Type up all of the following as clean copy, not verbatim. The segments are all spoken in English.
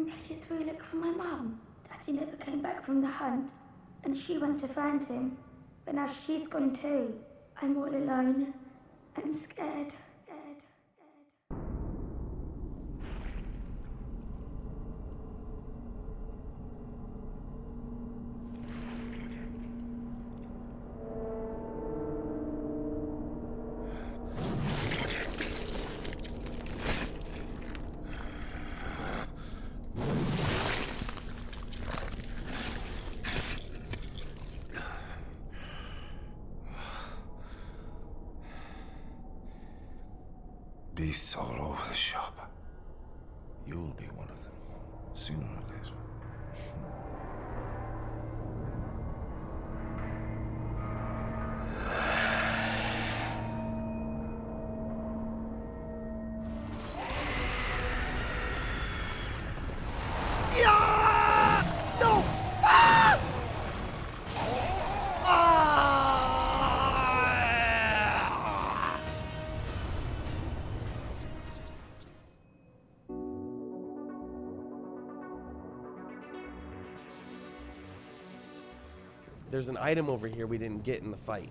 Please will you look for my mum? Daddy never came back from the hunt, and she went to find him. But now she's gone too. I'm all alone and scared. Beasts all over the shop. You'll be one of them, sooner or later. There's an item over here we didn't get in the fight.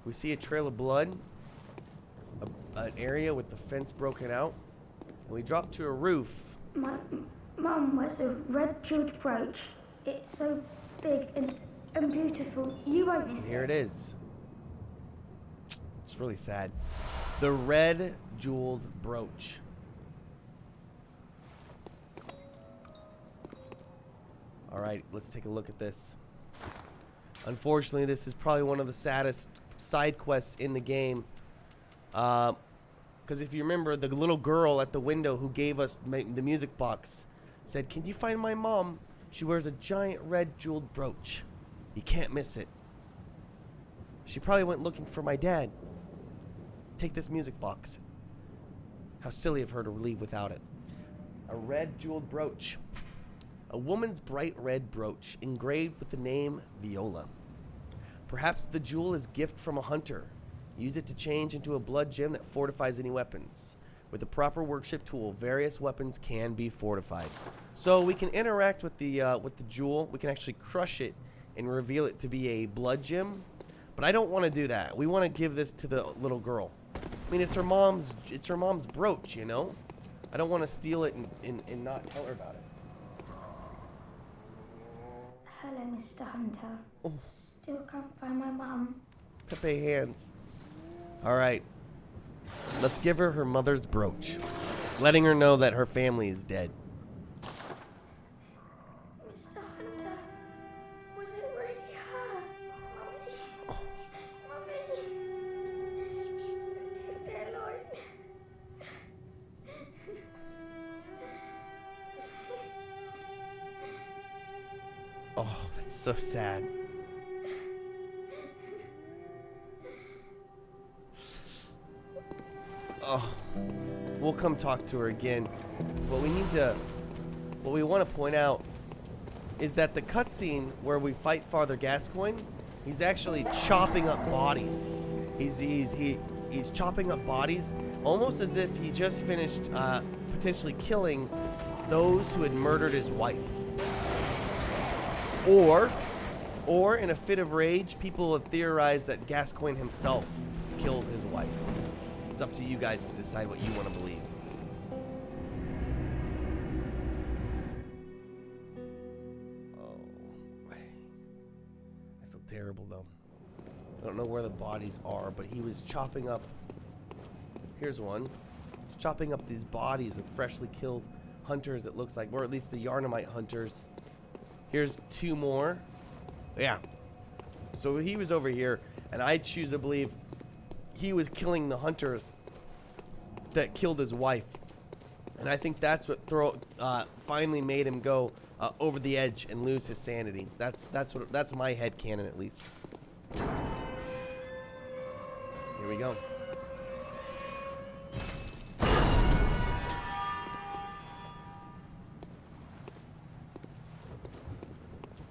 We see a trail of blood, an area with the fence broken out, and we drop to a roof. My mum wears a red jeweled brooch. It's so big and beautiful. You won't miss it. Here it is. It's really sad. The red jeweled brooch. All right, let's take a look at this. Unfortunately, this is probably one of the saddest side quests in the game. Because if you remember, the little girl at the window who gave us the music box said, "Can you find my mom? She wears a giant red jeweled brooch. You can't miss it." She probably went looking for my dad. Take this music box. How silly of her to leave without it. A red jeweled brooch. A woman's bright red brooch engraved with the name Viola. Perhaps the jewel is a gift from a hunter. Use it to change into a blood gem that fortifies any weapons. With the proper workshop tool, various weapons can be fortified. So we can interact with the jewel. We can actually crush it and reveal it to be a blood gem. But I don't want to do that. We want to give this to the little girl. I mean, it's her mom's brooch, you know? I don't want to steal it and not tell her about it. Hello, Mr. Hunter. Oh. Still can't find my mum. Pepe hands. All right. Let's give her her mother's brooch, letting her know that her family is dead. Mr. Hunter, was it really her? Mummy. Leave me alone. Oh, that's so sad. Oh, we'll come talk to her again. But what we want to point out is that the cutscene where we fight Father Gascoigne, he's actually chopping up bodies. He's chopping up bodies almost as if he just finished potentially killing those who had murdered his wife. Or in a fit of rage, people have theorized that Gascoigne himself killed his wife. It's up to you guys to decide what you want to believe. Oh, I feel terrible though. I don't know where the bodies are, but he was chopping up. Here's one. He's chopping up these bodies of freshly killed hunters, it looks like, or at least the Yharnamite hunters. Here's two more. Yeah. So he was over here, and I choose to believe he was killing the hunters that killed his wife. And I think that's what finally made him go over the edge and lose his sanity. That's my headcanon at least. Here we go.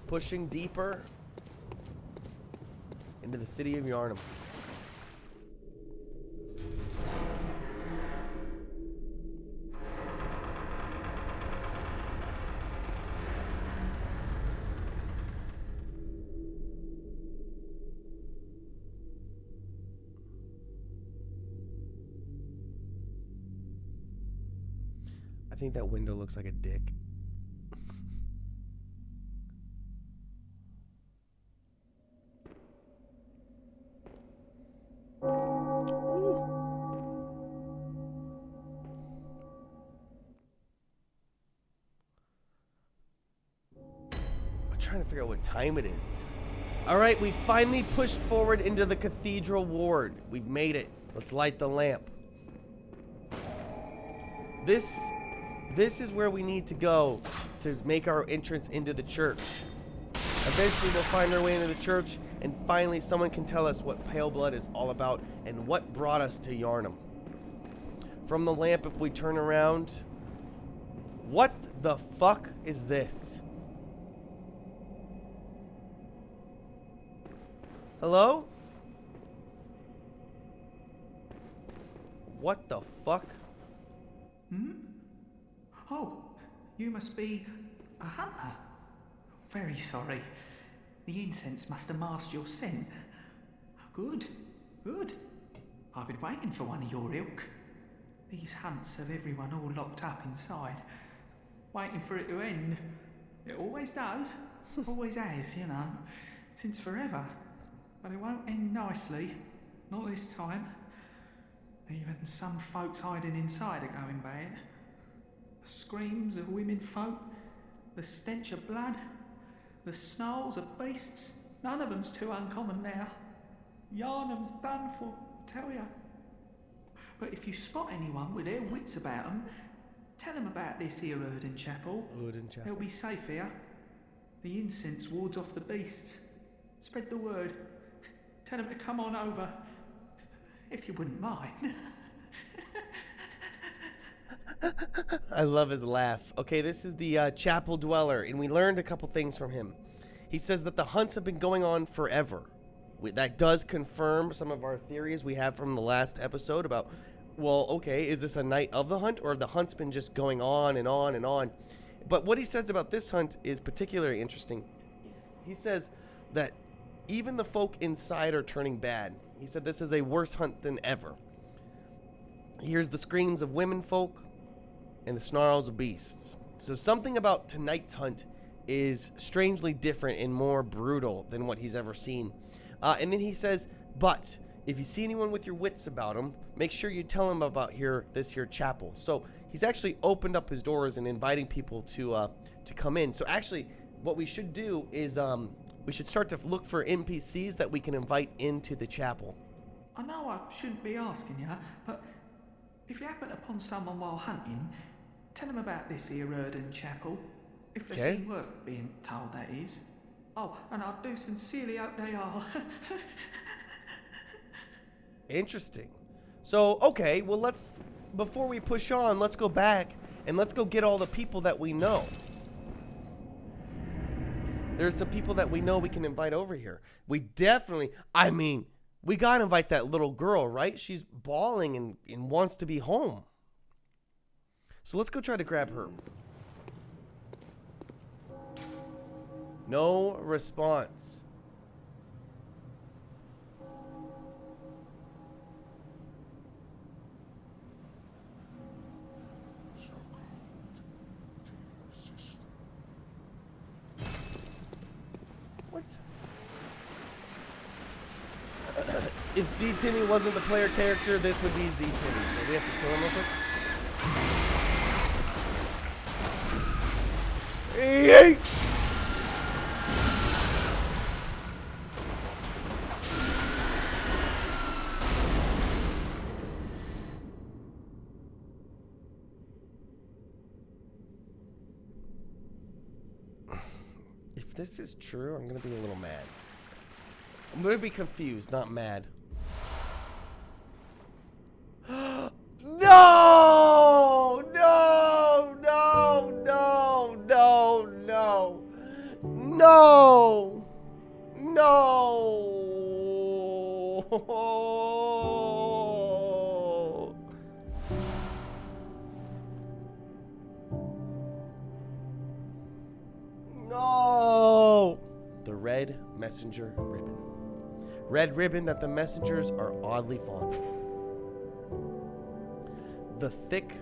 Pushing deeper into the city of Yharnam. think that window looks like a dick. Trying to figure out what time it is. All right, we finally pushed forward into the Cathedral ward. We've made it. Let's light the lamp. This is where we need to go to make our entrance into the church. Eventually we'll find our way into the church, and finally someone can tell us what pale blood is all about and what brought us to Yharnam. From the lamp, if we turn around, what the fuck is this? Hello? What the fuck? Hmm? Oh, you must be a hunter. Very sorry. The incense must have masked your scent. Good, good. I've been waiting for one of your ilk. These hunts have everyone all locked up inside, waiting for it to end. It always does. Always has, you know, since forever. But it won't end nicely. Not this time. Even some folks hiding inside are going bad. The screams of women folk, the stench of blood, the snarls of beasts. None of them's too uncommon now. Yharnam's done for, I tell ya. But if you spot anyone with their wits about them, tell them about this here Urden Chapel. They'll be safe here. The incense wards off the beasts. Spread the word. Tell them to come on over, if you wouldn't mind. I love his laugh. Okay, this is the chapel dweller, and we learned a couple things from him. He says that the hunts have been going on forever. That does confirm some of our theories we have from the last episode about, well, okay, is this a night of the hunt, or have the hunt's been just going on and on and on? But what he says about this hunt is particularly interesting. He says that even the folk inside are turning bad. He said this is a worse hunt than ever. He hears the screams of women folk and the snarls of beasts. So something about tonight's hunt is strangely different and more brutal than what he's ever seen. And then he says, but if you see anyone with your wits about them, make sure you tell them about this here chapel. So he's actually opened up his doors and inviting people to come in. So actually, what we should do is we should start to look for NPCs that we can invite into the chapel. I know I shouldn't be asking you, but if you happen upon someone while hunting, tell them about this here Urden Chapel. If they seem worth being told, that is. Oh, and I do sincerely hope they are. Interesting. So, okay, well, before we push on, let's go back and let's go get all the people that we know. There's some people that we know we can invite over here. We definitely, we gotta invite that little girl, right? She's bawling and wants to be home. So let's go try to grab her. No response. What? If Z Timmy wasn't the player character, this would be Z Timmy. So we have to kill him real quick. Yeet! If this is true, I'm gonna be a little mad. I'm gonna be confused, not mad. No! No! No! No! No! No! No! No! No! The red messenger ribbon. Red ribbon that the messengers are oddly fond of. The thick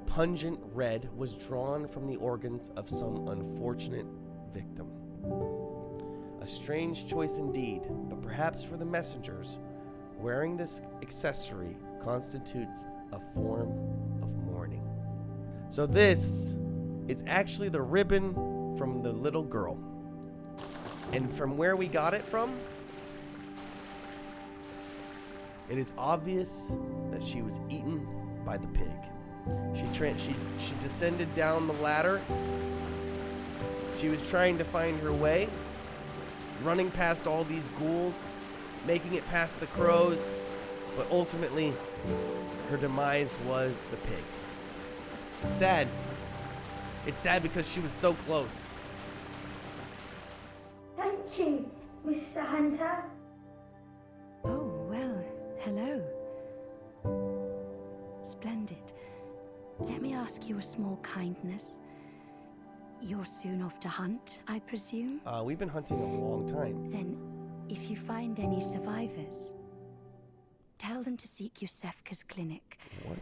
pungent red was drawn from the organs of some unfortunate victim. A strange choice indeed, but perhaps for the messengers, wearing this accessory constitutes a form of mourning. So this is actually the ribbon from the little girl. And from where we got it from, it is obvious that she was eaten by the pig. She descended down the ladder. She was trying to find her way, running past all these ghouls, making it past the crows, but ultimately her demise was the pig. It's sad. It's sad because she was so close. Thank you, Mr. Hunter. Oh, well, hello. Splendid. Let me ask you a small kindness. You're soon off to hunt, I presume? We've been hunting a long time. Then, if you find any survivors, tell them to seek Yusefka's clinic. What?